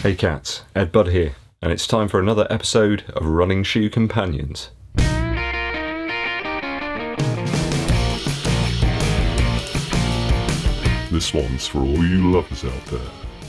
Hey cats, EDDBUD here, and it's time for another episode of Running Shoe Companions. This one's for all you lovers out there.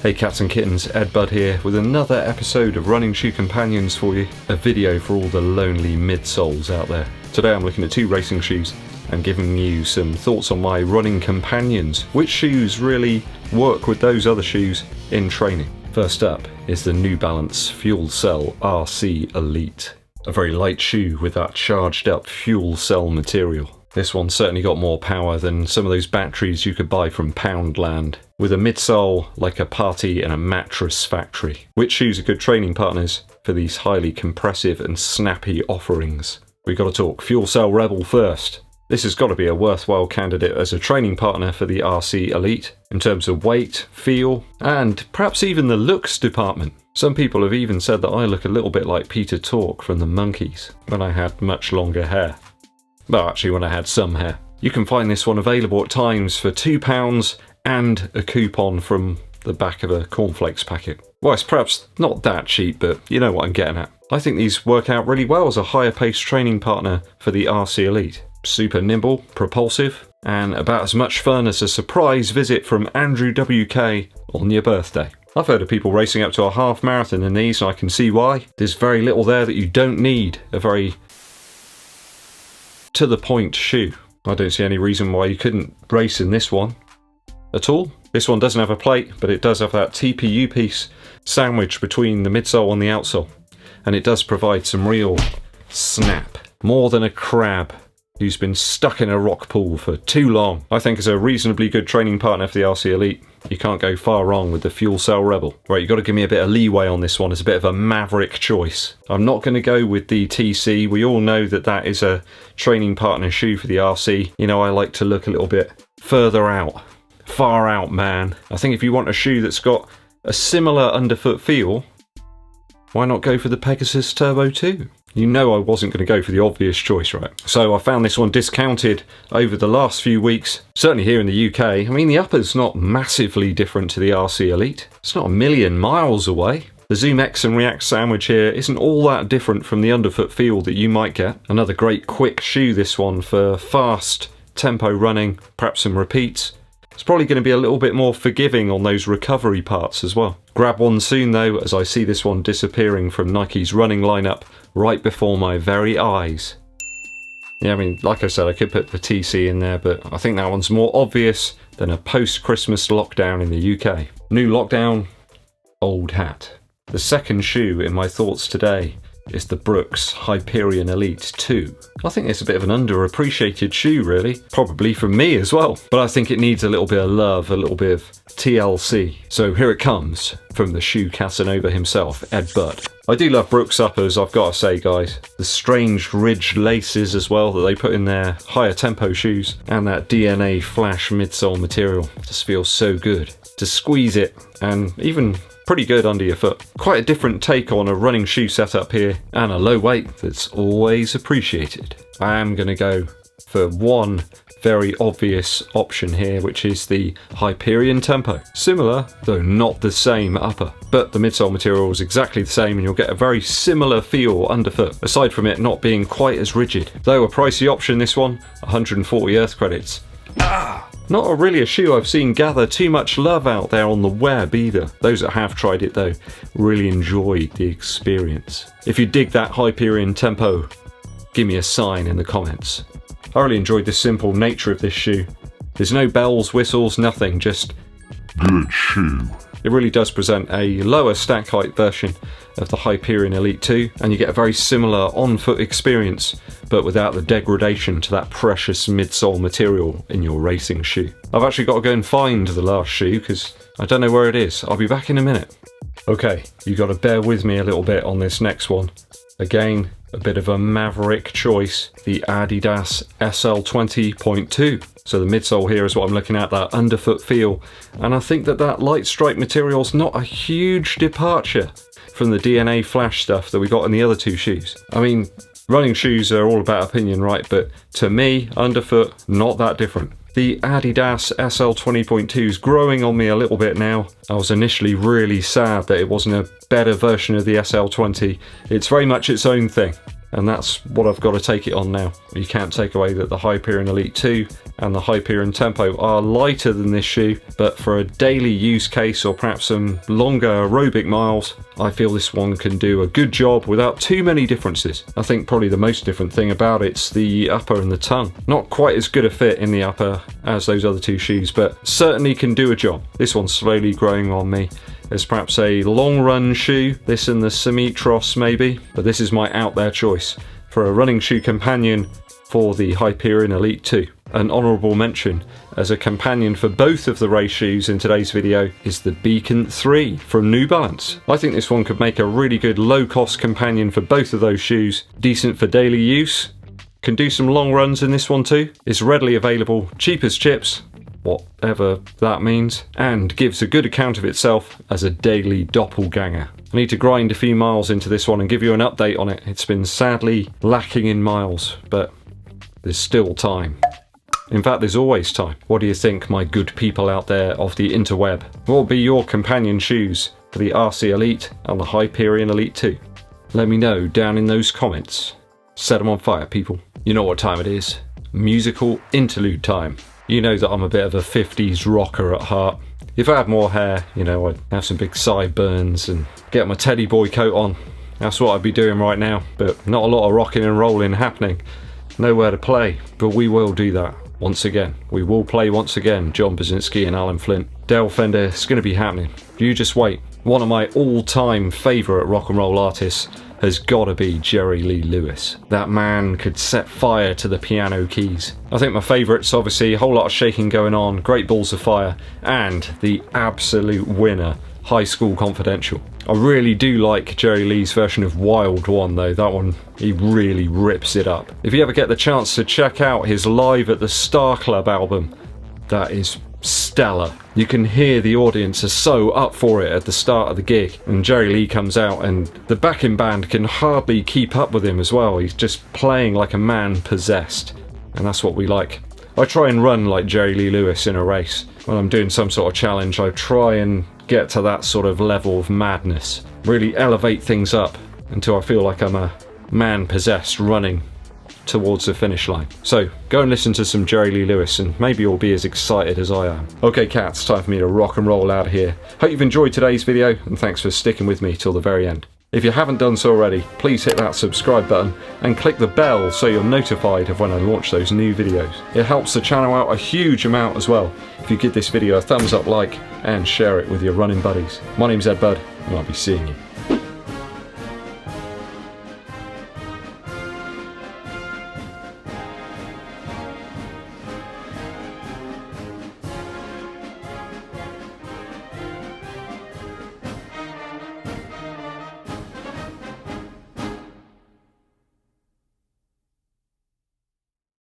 Hey cats and kittens, EDDBUD here with another episode of Running Shoe Companions for you, a video for all the lonely midsoles out there. Today I'm looking at two racing shoes and giving you some thoughts on my running companions, which shoes really work with those other shoes in training. First up is the New Balance Fuelcell RC Elite, a very light shoe with that charged up fuel cell material. This one certainly got more power than some of those batteries you could buy from Poundland, with a midsole like a party in a mattress factory. Which shoes are good training partners for these highly compressive and snappy offerings? We've got to talk Fuelcell Rebel first. This has got to be a worthwhile candidate as a training partner for the RC Elite in terms of weight, feel, and perhaps even the looks department. Some people have even said that I look a little bit like Peter Tork from the Monkees when I had much longer hair. Well, actually when I had some hair. You can find this one available at times for £2 and a coupon from the back of a cornflakes packet. Well, it's perhaps not that cheap, but you know what I'm getting at. I think these work out really well as a higher paced training partner for the RC Elite. Super nimble, propulsive, and about as much fun as a surprise visit from Andrew WK on your birthday. I've heard of people racing up to a half marathon in these, and I can see why. There's very little there that you don't need a very to the point shoe. I don't see any reason why you couldn't race in this one at all. This one doesn't have a plate, but it does have that TPU piece sandwiched between the midsole and the outsole, and it does provide some real snap, more than a crab who's been stuck in a rock pool for too long. I think as a reasonably good training partner for the RC Elite, you can't go far wrong with the Fuelcell Rebel. Right, you've got to give me a bit of leeway on this one. It's a bit of a maverick choice. I'm not going to go with the TC. We all know that that is a training partner shoe for the RC. You know, I like to look a little bit further out. Far out, man. I think if you want a shoe that's got a similar underfoot feel, why not go for the Pegasus Turbo 2? You know I wasn't going to go for the obvious choice, right? So I found this one discounted over the last few weeks, certainly here in the UK. I mean, the upper's not massively different to the RC Elite. It's not a million miles away. The Zoom X and React sandwich here isn't all that different from the underfoot feel that you might get. Another great quick shoe, this one, for fast tempo running, perhaps some repeats. It's probably going to be a little bit more forgiving on those recovery parts as well. Grab one soon though, as I see this one disappearing from Nike's running lineup right before my very eyes. Yeah, I mean, like I said, I could put the TC in there, but I think that one's more obvious than a post-Christmas lockdown in the UK. New lockdown, old hat. The second shoe in my thoughts today is the Brooks Hyperion Elite 2. I think it's a bit of an underappreciated shoe, really. Probably from me as well. But I think it needs a little bit of love, a little bit of TLC. So here it comes from the shoe Casanova himself, EDDBUD. I do love Brooks uppers, I've got to say, guys. The strange ridged laces as well that they put in their higher tempo shoes, and that DNA flash midsole material just feels so good. To squeeze it and even pretty good under your foot. Quite a different take on a running shoe setup here, and a low weight that's always appreciated. I am going to go for one very obvious option here, which is the Hyperion Tempo. Similar, though not the same upper, but the midsole material is exactly the same and you'll get a very similar feel underfoot, aside from it not being quite as rigid. Though a pricey option, this one, 140 Earth credits. Not really a shoe I've seen gather too much love out there on the web either. Those that have tried it though really enjoyed the experience. If you dig that Hyperion Tempo, give me a sign in the comments. I really enjoyed the simple nature of this shoe. There's no bells, whistles, nothing, just good shoe. It really does present a lower stack height version of the Hyperion Elite 2, and you get a very similar on-foot experience, but without the degradation to that precious midsole material in your racing shoe. I've actually got to go and find the last shoe, because I don't know where it is. I'll be back in a minute. Okay, you got to bear with me a little bit on this next one. Again, a bit of a maverick choice, the Adidas SL20.2. So the midsole here is what I'm looking at, that underfoot feel, and I think that light stripe material's not a huge departure from the DNA flash stuff that we got in the other two shoes. I mean, running shoes are all about opinion, right? But to me, underfoot, not that different. The Adidas SL 20.2 is growing on me a little bit now. I was initially really sad that it wasn't a better version of the SL 20. It's very much its own thing, and that's what I've got to take it on now. You can't take away that the Hyperion Elite 2 and the Hyperion Tempo are lighter than this shoe, but for a daily use case or perhaps some longer aerobic miles, I feel this one can do a good job without too many differences. I think probably the most different thing about it's the upper and the tongue. Not quite as good a fit in the upper as those other two shoes, but certainly can do a job. This one's slowly growing on me. There's perhaps a long run shoe, this and the Semitros maybe, but this is my out there choice for a running shoe companion for the Hyperion Elite 2. An honourable mention as a companion for both of the race shoes in today's video is the Beacon 3 from New Balance. I think this one could make a really good low cost companion for both of those shoes. Decent for daily use, can do some long runs in this one too, is readily available, cheap as chips, whatever that means, and gives a good account of itself as a daily doppelganger. I need to grind a few miles into this one and give you an update on it. It's been sadly lacking in miles, but there's still time. In fact, there's always time. What do you think, my good people out there of the interweb? What will be your companion shoes for the RC Elite and the Hyperion Elite 2? Let me know down in those comments. Set them on fire, people. You know what time it is. Musical interlude time. You know that I'm a bit of a 50s rocker at heart. If I had more hair, you know, I'd have some big sideburns and get my teddy boy coat on. That's what I'd be doing right now, but not a lot of rocking and rolling happening. Nowhere to play, but we will do that once again. We will play once again, John Brzezinski and Alan Flint. Dale Fender, it's going to be happening. You just wait. One of my all-time favourite rock and roll artists has got to be Jerry Lee Lewis. That man could set fire to the piano keys. I think my favourites, obviously, a whole lot of shaking going on, Great Balls of Fire, and the absolute winner, High School Confidential. I really do like Jerry Lee's version of Wild One though. That one, he really rips it up. If you ever get the chance to check out his Live at the Star Club album, that is stellar. You can hear the audience are so up for it at the start of the gig, and Jerry Lee comes out and the backing band can hardly keep up with him as well. He's just playing like a man possessed, and that's what we like. I try and run like Jerry Lee Lewis in a race. When I'm doing some sort of challenge, I try and get to that sort of level of madness. Really elevate things up until I feel like I'm a man possessed running towards the finish line. So go and listen to some Jerry Lee Lewis and maybe you'll be as excited as I am. Okay cats, time for me to rock and roll out of here. Hope you've enjoyed today's video and thanks for sticking with me till the very end. If you haven't done so already, please hit that subscribe button and click the bell so you're notified of when I launch those new videos. It helps the channel out a huge amount as well if you give this video a thumbs up, like, and share it with your running buddies. My name's EDDBUD and I'll be seeing you